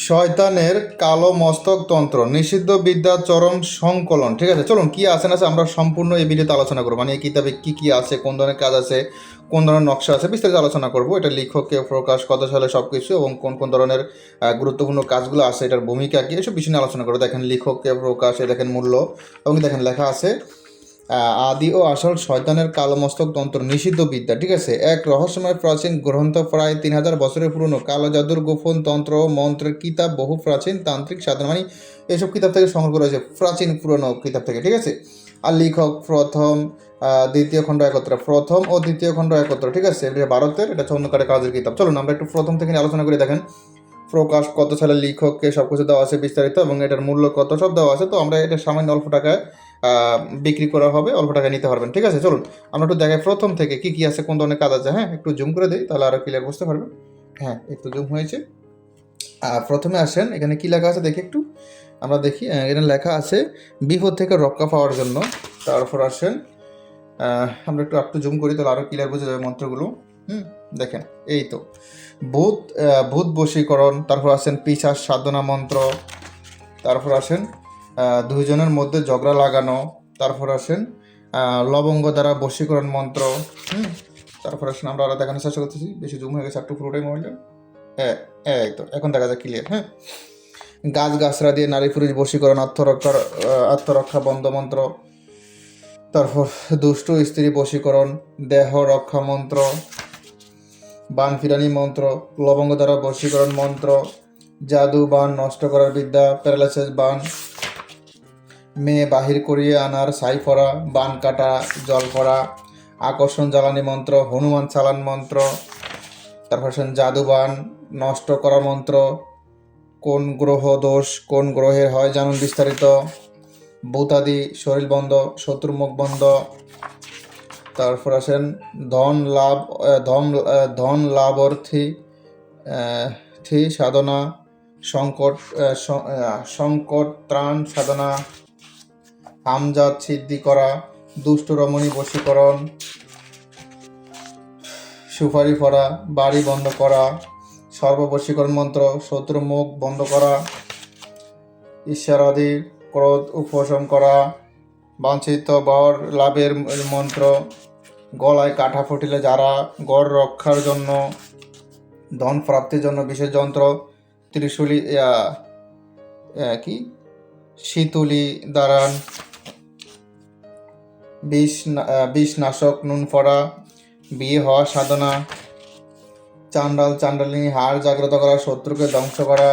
শয়তানের কালো মস্তক তন্ত্র নিষিদ্ধ বিদ্যা চরম সংকলন। ঠিক আছে, চলুন কি আছে না আছে আমরা সম্পূর্ণ এই ভিডিওতে আলোচনা করবো। মানে এই কিতাবে কি কি আছে, কোন ধরনের কাজ আছে, কোন ধরনের নকশা আছে, বিস্তারিত আলোচনা করব। এটা লেখককে প্রকাশ কত সালে সব কিছু এবং কোন কোন ধরনের গুরুত্বপূর্ণ কাজগুলো আছে, এটার ভূমিকা কি, এসব বিষয় নিয়ে আলোচনা করবো। দেখেন লেখককে প্রকাশ, দেখেন মূল্য, এবং দেখেন লেখা আছে আদি ও আসল শয়তানের কালো মস্তক তন্ত্র নিষিদ্ধ বিদ্যা। ঠিক আছে, এক রহস্যময় প্রাচীন গ্রন্থ, প্রায় 3000 বছরের পুরনো কালো জাদুর গোপন তন্ত্র ও মন্ত্রের কিতাব, বহু প্রাচীন তান্ত্রিক সাধনা, মানে এইসব কিতাব থেকে সংগ্রহ করা হয়েছে, প্রাচীন পুরনো কিতাব থেকে। ঠিক আছে, আর লেখক প্রথম দ্বিতীয় খণ্ড একত্র, প্রথম ও দ্বিতীয় খণ্ড একত্র। ঠিক আছে, এটা ভারতের, এটা চন্দ্রকারের কাজের কিতাব। চলুন আমরা একটু প্রথম থেকে আলোচনা করে। দেখেন প্রকাশ কত সালে, লেখককে সব কিছু দেওয়া আছে বিস্তারিত, এবং এটার মূল্য কত সব দেওয়া আছে। তো আমরা এটা সামান্য অল্প টাকায় বিক্রি করা হবে, অল্প টাকায় নিতে পারবেন। ঠিক আছে, চলুন আমরা একটু দেখাই প্রথম থেকে কি কি আছে, কোন ধরনের কাজ আছে। হ্যাঁ, একটু জুম করে দিই, তাহলে আরো ক্লিয়ার বুঝতে পারবেন। হ্যাঁ, একটু জুম হয়েছে। প্রথমে আসেন, এখানে কি লেখা আছে দেখি একটু, আমরা দেখি। এখানে লেখা আছে বিপদ থেকে রক্ষা পাওয়ার জন্য। তারপর আসেন আমরা একটু জুম করি, তাহলে আরো ক্লিয়ার বোঝা যাবে মন্ত্রগুলো। দেখেন এই তো ভূত ভূত বশীকরণ, তারপর আসেন পিশাচ সাধনা মন্ত্র, তারপর আসেন দুইজনের মধ্যে ঝগড়া লাগানো, তারপর আসেন লবঙ্গ দ্বারা বশীকরণ মন্ত্র। তারপর আসেন আমরা আরো দেখানোর চেষ্টা করতেছি, বেশি জুম হয়ে গেছে, একটু পুরোটাই মোবাইলটা। এই তো এখন দেখা যায় ক্লিয়ার। হ্যাঁ, গাছ গাছরা দিয়ে নারী পুরুষ বশীকরণ, আত্মরক্ষা বন্ধ মন্ত্র, তারপর দুষ্ট স্ত্রী বশীকরণ, দেহ রক্ষা মন্ত্র, বান ফিরানি মন্ত্র, লবঙ্গ দ্বারা বশীকরণ মন্ত্র, জাদু বান নষ্ট করার বিদ্যা, প্যারালাইসিস বান, মেয়ে বাহির করিয়ে আনার ছাই ফরা, বান কাটা, জল করা, আকর্ষণ জ্বালানি মন্ত্র, হনুমান চালান মন্ত্র, তারপর জাদু বান নষ্ট করা মন্ত্র, কোন গ্রহ দোষ কোন গ্রহের হয় জানুন বিস্তারিত, ভূতাদি শরীর বন্ধ, শত্রু মুখ বন্ধ। তারপর আসেন ধন লাভ, ধন লাভ অর্থী সাধনা, সংকট ত্রাণ সাধনা, হামজাত সিদ্ধি করা, দুষ্ট রমণী বশীকরণ, সুপারি ফরা, বাড়ি বন্ধ করা, সর্ববশীকরণ মন্ত্র, শত্রু মুখ বন্ধ করা, ঈশ্বরাদি ক্রোধ উপশম করা, বাঞ্ছিত বর লাভের মন্ত্র, গলায় কাঁটা ফুটিলে যারা, গড় রক্ষার জন্য, ধন প্রাপ্তির জন্য বিশেষ যন্ত্র, ত্রিশূলী কি শীতুলি দাঁড়ান, বিষ নাশক নুন ফড়া, বিয়ে হওয়া সাধনা, চান্ডাল চান্ডালিনী হাড় জাগ্রত করা, শত্রুকে ধ্বংস করা,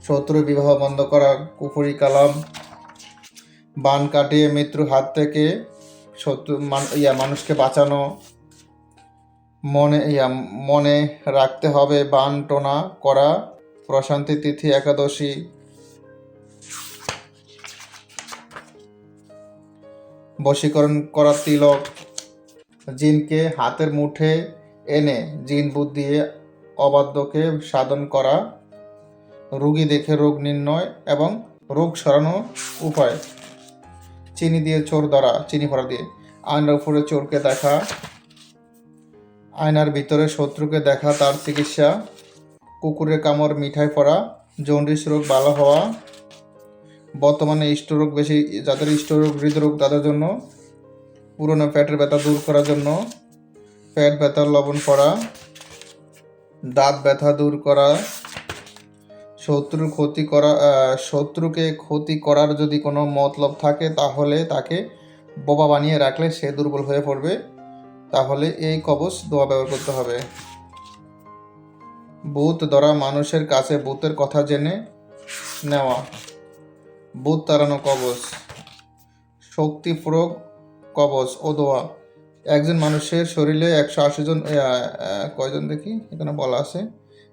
শত্রু বিবাহ বন্ধ করা, কুফুরি কালাম, বান কাটিয়ে মৃত্যুর হাত থেকে মানুষকে বাঁচানো, মনে রাখতে হবে বান টোনা করা, প্রশান্তি তিথি একাদশী, বশীকরণ করা তিলক, জিনকে হাতের মুঠে এনে জিন বুদ্ধি দিয়ে অবাধ্যকে সাধন করা, রোগী দেখে রোগ নির্ণয় এবং রোগ সরানোর উপায়, চিনি দিয়ে চোর ধরা, চিনি ভরা দিয়ে, আয়নার উপরে চোরকে দেখা, আয়নার ভিতরে শত্রুকে দেখা, তার চিকিৎসা, কুকুরের কামড় মিঠাই পড়া, জন্ডিস রোগ ভালো হওয়া, বর্তমানে স্ট্রোক বেশি, যাদের স্ট্রোক হৃদরোগ তাদের জন্য, পুরনো পেটের ব্যথা দূর করার জন্য, পেট ব্যথার লবণ করা, দাঁত ব্যথা দূর করা, শত্রুকে ক্ষতি করার যদি কোনো মতলব থাকে তাহলে তাকে বোবা বানিয়ে রাখলে সে দুর্বল হয়ে পড়বে, তাহলে এই কবচ দোয়া ব্যবহার করতে হবে। ভূত ধরা মানুষের কাছে ভূতের কথা জেনে নেওয়া, ভূত তাড়ানো কবচ, শক্তি প্রয়োগ কবচ ও দোয়া। একজন মানুষের শরীরে 180 জন, কয়জন দেখি এখানে বলা আছে,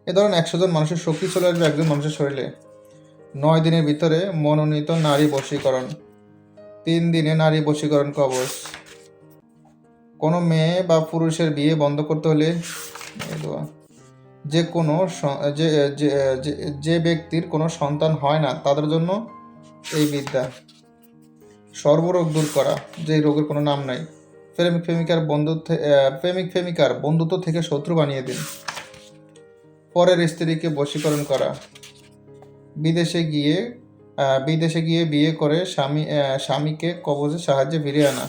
এ ধরুন 100 জন মানুষের শক্তি চলে আসবে একজন মানুষের শরীরে। 9 দিনের ভিতরে মনোনীত নারী বশীকরণ, 3 দিনে নারী বশীকরণ কবচ। কোনো মেয়ে বা পুরুষের বিয়ে বন্ধ করতে হলে যে ব্যক্তির কোনো সন্তান হয় না তাদের জন্য এই বিদ্যা। সর্বরোগ দূর করা, যে রোগের কোনো নাম নাই। প্রেমিক প্রেমিকার বন্ধুত্ব থেকে শত্রু বানিয়ে দিন। পরের স্ত্রীকে বশীকরণ করা, বিদেশে গিয়ে বিয়ে করে স্বামীকে কবজে সাহায্যে ফিরিয়ে আনা,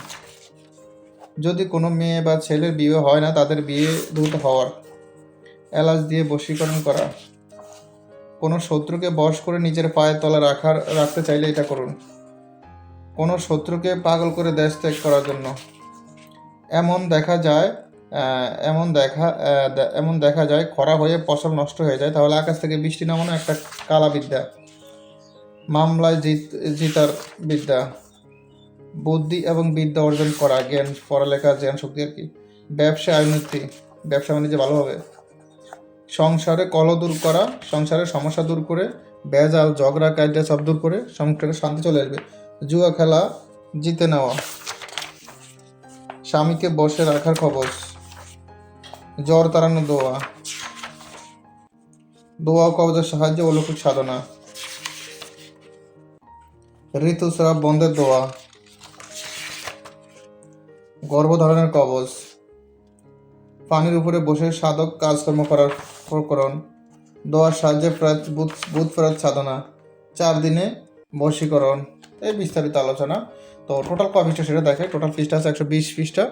যদি কোনো মেয়ে বা ছেলের বিয়ে হয় না তাদের বিয়ে দ্রুত হওয়ার, এলাচ দিয়ে বশীকরণ করা, কোনো শত্রুকে বশ করে নিজের পায়ের তলা রাখতে চাইলে এটা করুন, কোনো শত্রুকে পাগল করে দেশ ত্যাগ করার জন্য। এমন দেখা যায় খরা হয়ে ফসল নষ্ট হয়ে যায়, তাহলে আকাশ থেকে বৃষ্টি নামানো একটা কালা বিদ্যা। মামলায় জিতার বিদ্যা, বুদ্ধি এবং বিদ্যা অর্জন করা, জ্ঞান, পড়ালেখা, জ্ঞান শক্তি আর কি। ব্যবসা উন্নতি, ব্যবসা বাণিজ্য ভালো হবে। সংসারে কলহ দূর করা, সংসারের সমস্যা দূর করে, ভেজাল ঝগড়া কায়দা সব দূর করে সংসারে শান্তি চলে আসবে। জুয়া খেলা জিতে নেওয়া, স্বামীকে বসে রাখার কবজ, জ্বর তাড়ানো দোয়া কবজের সাহায্যে অলৌকিক সাধনা, ঋতুস্রাব বন্ধের দোয়া, গর্ভধারণের কবজ, পানির উপরে বসে সাধক কাজকর্ম করার প্রকরণ, দোয়ার সাহায্যে বুধ ফেরত সাধনা, 4 দিনে বশীকরণ। এই বিস্তারিত আলোচনা। তো টোটাল কয় পৃষ্ঠা সেটা দেখে, টোটাল পৃষ্ঠা আছে 120 পৃষ্ঠা।